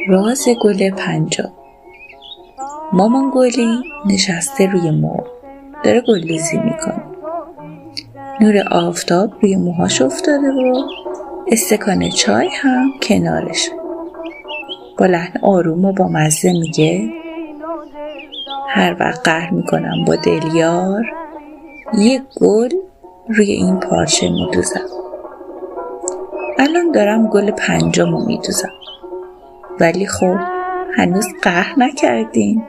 راز گل 50. مامان گلی نشسته روی مرغ، داره گلدوزی میکنه. نور آفتاب روی موهاش افتاده و استکان چای هم کنارش. با لحن آروم و با مزه میگه هر وقت قهر میکنم با دلیار، یک گل روی این پارچه میدوزم. الان دارم گل 50 میدوزم، ولی خب هنوز قهر نکردیم.